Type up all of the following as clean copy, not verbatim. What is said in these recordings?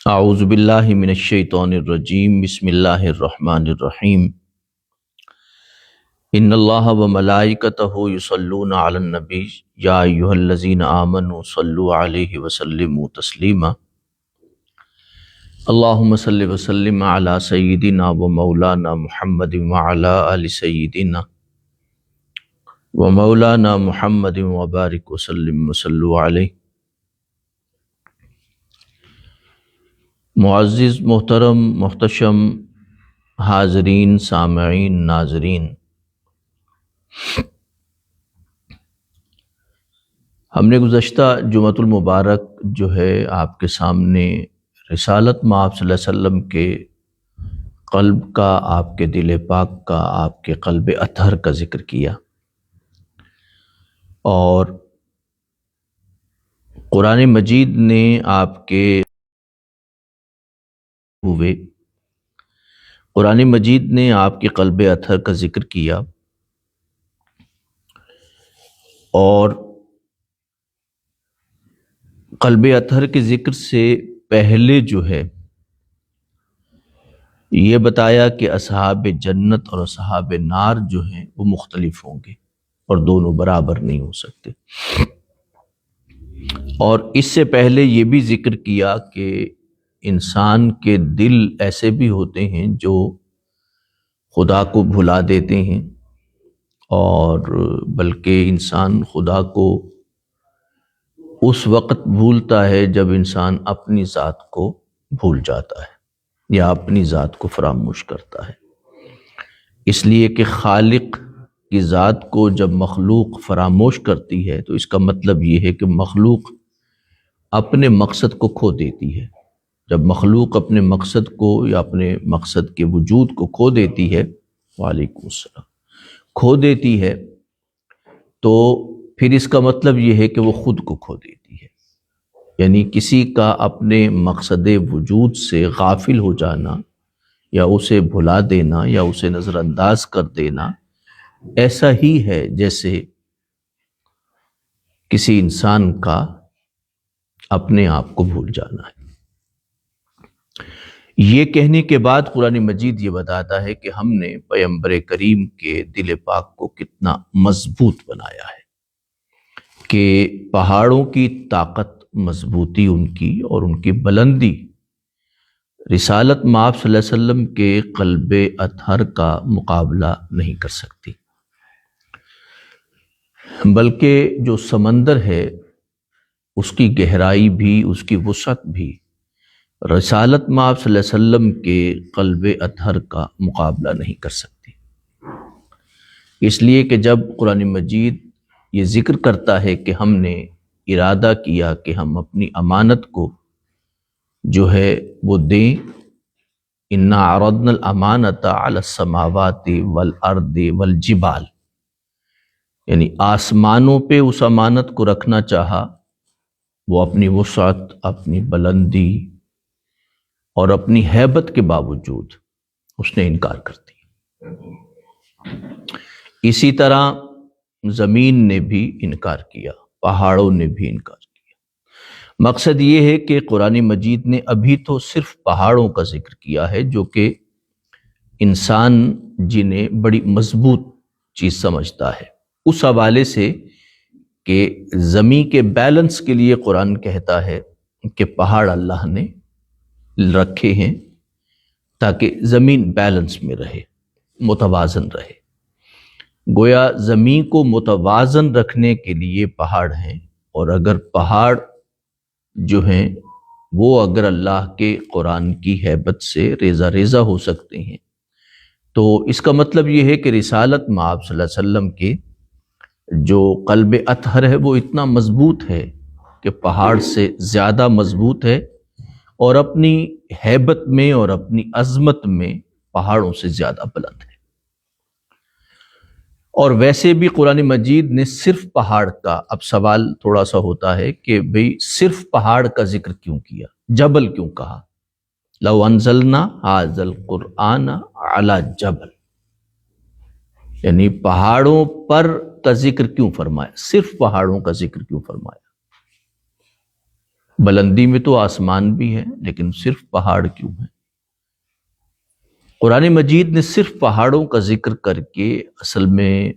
اعوذ باللہ من الشیطان الرجیم، بسم اللہ الرحمن الرحیم۔ ان اللہ وملائکتہ یصلون علی النبی یا ایھا الذین آمنوا صلوا علیہ وسلموا تسلیما۔ اللہم صل وسلم علی سیدنا ومولانا محمد وعلی آل سیدنا ومولانا محمد وبارک وسلم وصلوا علیہ۔ معزز محترم محتشم حاضرین سامعین ناظرین، ہم نے گزشتہ جمعۃ المبارک جو ہے آپ کے سامنے رسالت مآب صلی اللہ علیہ وسلم کے قلب کا، آپ کے دل پاک کا، آپ کے قلب اطہر کا ذکر کیا، اور قرآن مجید نے آپ کے ہوئے قرآن مجید نے آپ کے قلب اطہر کا ذکر کیا، اور قلب اطہر کے ذکر سے پہلے جو ہے یہ بتایا کہ اصحاب جنت اور اصحاب نار جو ہیں وہ مختلف ہوں گے اور دونوں برابر نہیں ہو سکتے، اور اس سے پہلے یہ بھی ذکر کیا کہ انسان کے دل ایسے بھی ہوتے ہیں جو خدا کو بھلا دیتے ہیں، اور بلکہ انسان خدا کو اس وقت بھولتا ہے جب انسان اپنی ذات کو بھول جاتا ہے یا اپنی ذات کو فراموش کرتا ہے۔ اس لیے کہ خالق کی ذات کو جب مخلوق فراموش کرتی ہے تو اس کا مطلب یہ ہے کہ مخلوق اپنے مقصد کو کھو دیتی ہے۔ جب مخلوق اپنے مقصد کو یا اپنے مقصد کے وجود کو کھو دیتی ہے، وعلیکم السلام، کھو دیتی ہے، تو پھر اس کا مطلب یہ ہے کہ وہ خود کو کھو دیتی ہے۔ یعنی کسی کا اپنے مقصد وجود سے غافل ہو جانا یا اسے بھلا دینا یا اسے نظر انداز کر دینا ایسا ہی ہے جیسے کسی انسان کا اپنے آپ کو بھول جانا ہے۔ یہ کہنے کے بعد قرآن مجید یہ بتاتا ہے کہ ہم نے پیغمبر کریم کے دل پاک کو کتنا مضبوط بنایا ہے، کہ پہاڑوں کی طاقت، مضبوطی ان کی اور ان کی بلندی رسالت مآب صلی اللہ علیہ وسلم کے قلب اطہر کا مقابلہ نہیں کر سکتی، بلکہ جو سمندر ہے اس کی گہرائی بھی، اس کی وسعت بھی رسالت مآب صلی اللہ علیہ وسلم کے قلب اطہر کا مقابلہ نہیں کر سکتی۔ اس لیے کہ جب قرآن مجید یہ ذکر کرتا ہے کہ ہم نے ارادہ کیا کہ ہم اپنی امانت کو جو ہے وہ دیں، اِنَّا عَرَضْنَا الْأَمَانَةَ عَلَى السَّمَاوَاتِ وَالْأَرْضِ وَالْجِبَالِ، یعنی آسمانوں پہ اس امانت کو رکھنا چاہا، وہ اپنی وسعت، اپنی بلندی اور اپنی ہیبت کے باوجود اس نے انکار کر دیا۔ اسی طرح زمین نے بھی انکار کیا، پہاڑوں نے بھی انکار کیا۔ مقصد یہ ہے کہ قرآن مجید نے ابھی تو صرف پہاڑوں کا ذکر کیا ہے جو کہ انسان جنہیں بڑی مضبوط چیز سمجھتا ہے، اس حوالے سے کہ زمین کے بیلنس کے لیے قرآن کہتا ہے کہ پہاڑ اللہ نے رکھے ہیں تاکہ زمین بیلنس میں رہے، متوازن رہے۔ گویا زمین کو متوازن رکھنے کے لیے پہاڑ ہیں، اور اگر پہاڑ جو ہیں وہ اگر اللہ کے قرآن کی ہیبت سے ریزہ ریزہ ہو سکتے ہیں تو اس کا مطلب یہ ہے کہ رسالت مآب صلی اللہ علیہ وسلم کے جو قلب اطہر ہے وہ اتنا مضبوط ہے کہ پہاڑ سے زیادہ مضبوط ہے، اور اپنی ہیبت میں اور اپنی عظمت میں پہاڑوں سے زیادہ بلند ہے۔ اور ویسے بھی قرآن مجید نے صرف پہاڑ کا، اب سوال تھوڑا سا ہوتا ہے کہ بھئی صرف پہاڑ کا ذکر کیوں کیا، جبل کیوں کہا؟ لو انزلنا ھذا القرآن علی جبل، یعنی پہاڑوں پر کا ذکر کیوں فرمایا، صرف پہاڑوں کا ذکر کیوں فرمایا؟ بلندی میں تو آسمان بھی ہے، لیکن صرف پہاڑ کیوں ہیں؟ قرآن مجید نے صرف پہاڑوں کا ذکر کر کے اصل میں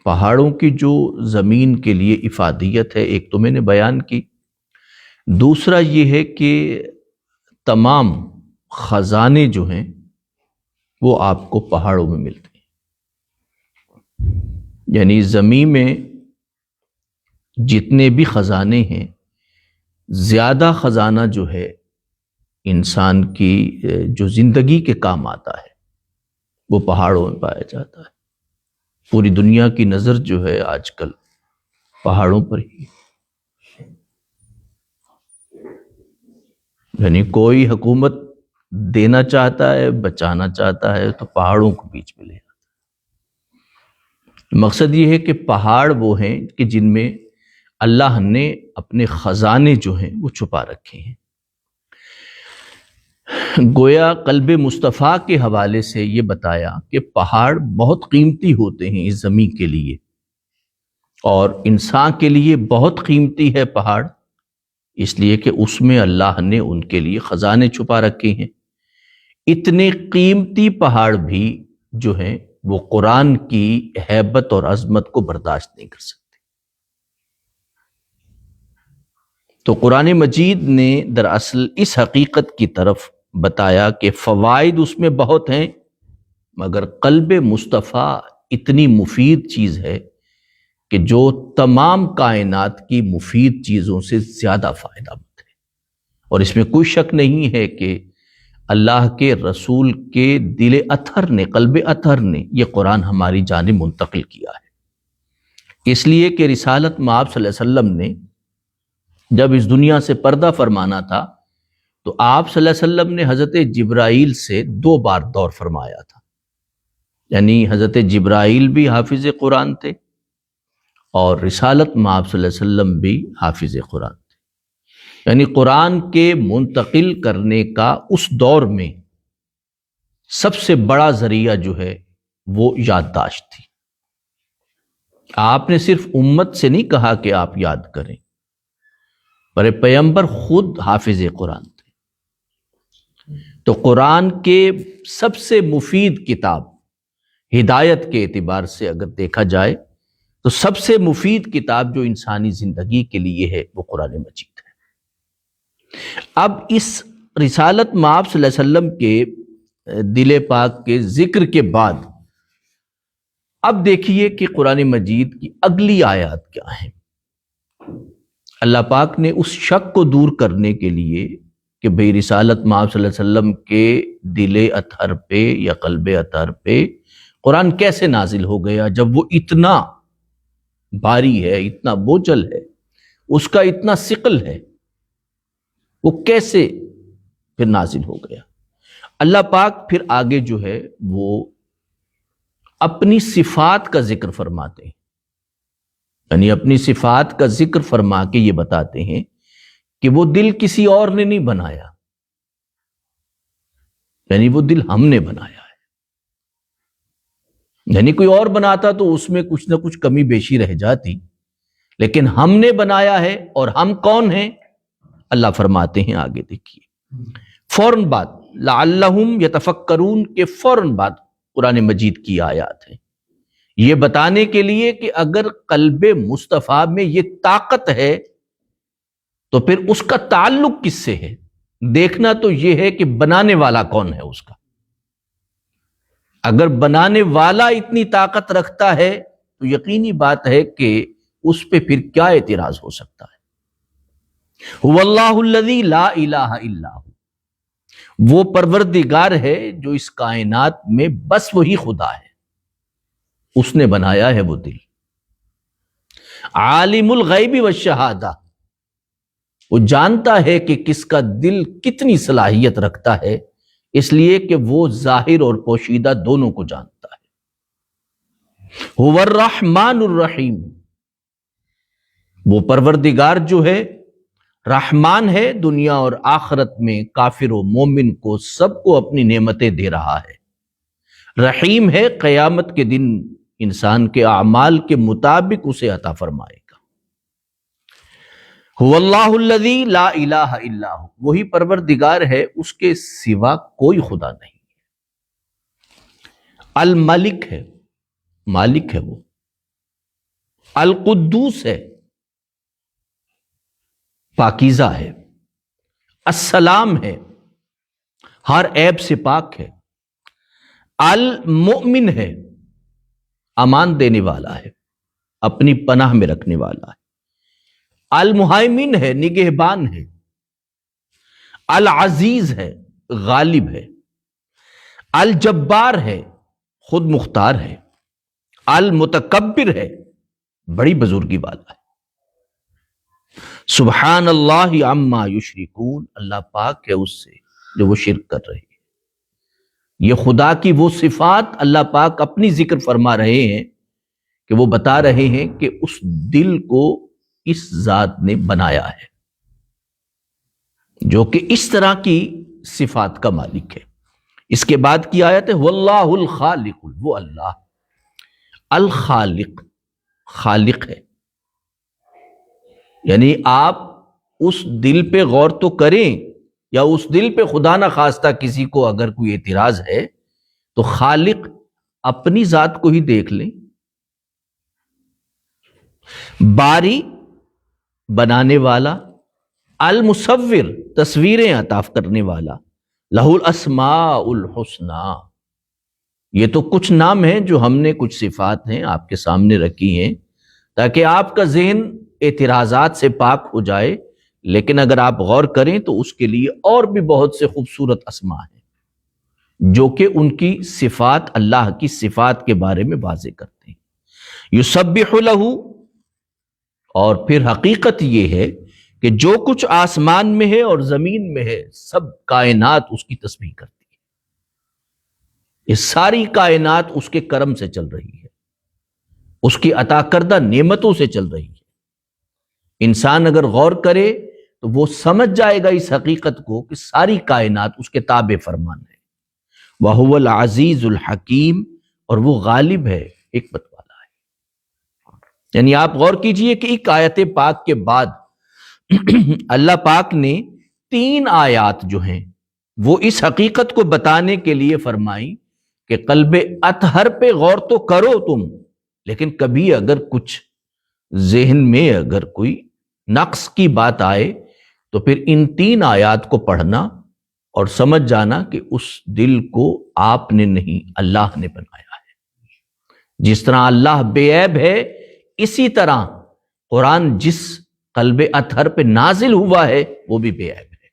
پہاڑوں کی جو زمین کے لیے افادیت ہے، ایک تو میں نے بیان کی، دوسرا یہ ہے کہ تمام خزانے جو ہیں وہ آپ کو پہاڑوں میں ملتے ہیں۔ یعنی زمین میں جتنے بھی خزانے ہیں، زیادہ خزانہ جو ہے انسان کی جو زندگی کے کام آتا ہے وہ پہاڑوں میں پایا جاتا ہے۔ پوری دنیا کی نظر جو ہے آج کل پہاڑوں پر ہی، یعنی کوئی حکومت دینا چاہتا ہے، بچانا چاہتا ہے تو پہاڑوں کو بیچ میں لے آتا ہے۔ مقصد یہ ہے کہ پہاڑ وہ ہیں کہ جن میں اللہ نے اپنے خزانے جو ہیں وہ چھپا رکھے ہیں۔ گویا قلب مصطفیٰ کے حوالے سے یہ بتایا کہ پہاڑ بہت قیمتی ہوتے ہیں اس زمین کے لیے، اور انسان کے لیے بہت قیمتی ہے پہاڑ، اس لیے کہ اس میں اللہ نے ان کے لیے خزانے چھپا رکھے ہیں۔ اتنے قیمتی پہاڑ بھی جو ہیں وہ قرآن کی ہیبت اور عظمت کو برداشت نہیں کر سکتے۔ تو قرآن مجید نے دراصل اس حقیقت کی طرف بتایا کہ فوائد اس میں بہت ہیں، مگر قلب مصطفیٰ اتنی مفید چیز ہے کہ جو تمام کائنات کی مفید چیزوں سے زیادہ فائدہ مند ہے۔ اور اس میں کوئی شک نہیں ہے کہ اللہ کے رسول کے دل اطہر نے، قلب اطہر نے یہ قرآن ہماری جانب منتقل کیا ہے، اس لیے کہ رسالت مآب صلی اللہ علیہ وسلم نے جب اس دنیا سے پردہ فرمانا تھا تو آپ صلی اللہ علیہ وسلم نے حضرت جبرائیل سے 2 بار دور فرمایا تھا، یعنی حضرت جبرائیل بھی حافظ قرآن تھے اور رسالت مآب صلی اللہ علیہ وسلم بھی حافظ قرآن تھے۔ یعنی قرآن کے منتقل کرنے کا اس دور میں سب سے بڑا ذریعہ جو ہے وہ یادداشت تھی۔ آپ نے صرف امت سے نہیں کہا کہ آپ یاد کریں، پر پیغمبر خود حافظ قرآن تھے۔ تو قرآن کے سب سے مفید کتاب ہدایت کے اعتبار سے اگر دیکھا جائے تو سب سے مفید کتاب جو انسانی زندگی کے لیے ہے وہ قرآن مجید ہے۔ اب اس رسالت مآب صلی اللہ علیہ وسلم کے دل پاک کے ذکر کے بعد اب دیکھیے کہ قرآن مجید کی اگلی آیات کیا ہیں۔ اللہ پاک نے اس شک کو دور کرنے کے لیے کہ بھئی رسالت مآب صلی اللہ علیہ وسلم کے دل اطہر پہ یا قلب اطہر پہ قرآن کیسے نازل ہو گیا جب وہ اتنا بھاری ہے، اتنا بوجھل ہے، اس کا اتنا ثقل ہے، وہ کیسے پھر نازل ہو گیا۔ اللہ پاک پھر آگے جو ہے وہ اپنی صفات کا ذکر فرماتے ہیں، یعنی اپنی صفات کا ذکر فرما کے یہ بتاتے ہیں کہ وہ دل کسی اور نے نہیں بنایا، یعنی وہ دل ہم نے بنایا ہے۔ یعنی کوئی اور بناتا تو اس میں کچھ نہ کچھ کمی بیشی رہ جاتی، لیکن ہم نے بنایا ہے۔ اور ہم کون ہیں؟ اللہ فرماتے ہیں آگے دیکھیے، فوراً بعد لعلہم یتفکرون کے فوراً بعد قرآن مجید کی آیات ہے، یہ بتانے کے لیے کہ اگر قلب مصطفیٰ میں یہ طاقت ہے تو پھر اس کا تعلق کس سے ہے؟ دیکھنا تو یہ ہے کہ بنانے والا کون ہے اس کا۔ اگر بنانے والا اتنی طاقت رکھتا ہے تو یقینی بات ہے کہ اس پہ پھر کیا اعتراض ہو سکتا ہے۔ هو اللہ الذی لا الہ الا ہو، وہ پروردگار ہے جو اس کائنات میں بس وہی خدا ہے، اس نے بنایا ہے وہ دل۔ عالم الغیب والشہادہ، وہ جانتا ہے کہ کس کا دل کتنی صلاحیت رکھتا ہے، اس لیے کہ وہ ظاہر اور پوشیدہ دونوں کو جانتا ہے۔ هو الرحمن الرحیم، وہ پروردگار جو ہے رحمان ہے، دنیا اور آخرت میں کافر و مومن کو سب کو اپنی نعمتیں دے رہا ہے۔ رحیم ہے، قیامت کے دن انسان کے اعمال کے مطابق اسے عطا فرمائے گا۔ هو اللہ الذی لا الہ الا ہو، وہی پروردگار ہے، اس کے سوا کوئی خدا نہیں۔ الملک ہے، مالک ہے وہ۔ القدوس ہے، پاکیزہ ہے۔ السلام ہے، ہر عیب سے پاک ہے۔ المؤمن ہے، امان دینے والا ہے، اپنی پناہ میں رکھنے والا ہے۔ المہیمن ہے، نگہبان ہے۔ العزیز ہے، غالب ہے۔ الجبار ہے، خود مختار ہے۔ المتکبر ہے، بڑی بزرگی والا ہے۔ سبحان اللہ عما یشرکون، اللہ پاک ہے اس سے جو وہ شرک کر رہے ہیں۔ یہ خدا کی وہ صفات اللہ پاک اپنی ذکر فرما رہے ہیں کہ وہ بتا رہے ہیں کہ اس دل کو اس ذات نے بنایا ہے جو کہ اس طرح کی صفات کا مالک ہے۔ اس کے بعد کی آیت ہے واللہ الخالق، وہ اللہ الخالق، خالق ہے۔ یعنی آپ اس دل پہ غور تو کریں، یا اس دل پہ خدا نہ خواستہ کسی کو اگر کوئی اعتراض ہے تو خالق اپنی ذات کو ہی دیکھ لیں۔ باری، بنانے والا۔ المصور، تصویریں عطا کرنے والا۔ لہ الاسماء الحسنی، یہ تو کچھ نام ہیں جو ہم نے، کچھ صفات ہیں آپ کے سامنے رکھی ہیں تاکہ آپ کا ذہن اعتراضات سے پاک ہو جائے، لیکن اگر آپ غور کریں تو اس کے لیے اور بھی بہت سے خوبصورت اسماء ہیں جو کہ ان کی صفات، اللہ کی صفات کے بارے میں واضح کرتے ہیں۔ یسبح لہ، اور پھر حقیقت یہ ہے کہ جو کچھ آسمان میں ہے اور زمین میں ہے سب کائنات اس کی تسبیح کرتی ہے۔ یہ ساری کائنات اس کے کرم سے چل رہی ہے، اس کی عطا کردہ نعمتوں سے چل رہی ہے۔ انسان اگر غور کرے تو وہ سمجھ جائے گا اس حقیقت کو کہ ساری کائنات اس کے تابع فرمان ہے۔ وَهُوَ الْعَزِيزُ الْحَكِيمُ، اور وہ غالب ہے، حکمت والا ہے۔ یعنی آپ غور کیجئے کہ ایک آیت پاک کے بعد اللہ پاک نے 3 آیات جو ہیں وہ اس حقیقت کو بتانے کے لیے فرمائی کہ قلب اطہر پہ غور تو کرو تم، لیکن کبھی اگر کچھ ذہن میں اگر کوئی نقص کی بات آئے تو پھر ان 3 آیات کو پڑھنا اور سمجھ جانا کہ اس دل کو آپ نے نہیں، اللہ نے بنایا ہے۔ جس طرح اللہ بے عیب ہے، اسی طرح قرآن جس قلب اطہر پہ نازل ہوا ہے وہ بھی بے عیب ہے،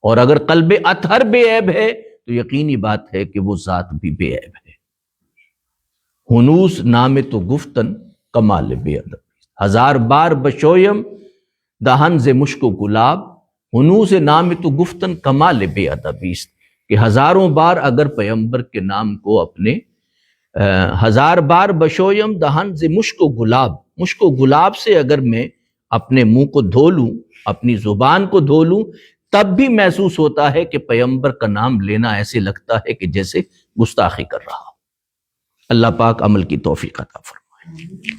اور اگر قلب اطہر بے عیب ہے تو یقینی بات ہے کہ وہ ذات بھی بے عیب ہے۔ ہنوز نام تو گفتن کمال بے ادب، 1000 بار بشویم دہن ز مشک و گلاب، ہنوز نام تو گفتن کمال بے ادبیست، کہ 1000 بار اگر پیغمبر کے نام کو اپنے 1000 بار بشویم دہن ز مشک و گلاب، مشک و گلاب سے اگر میں اپنے منہ کو دھو لوں، اپنی زبان کو دھو لوں، تب بھی محسوس ہوتا ہے کہ پیغمبر کا نام لینا ایسے لگتا ہے کہ جیسے گستاخی کر رہا ہوں۔ اللہ پاک عمل کی توفیق عطا فرمائے۔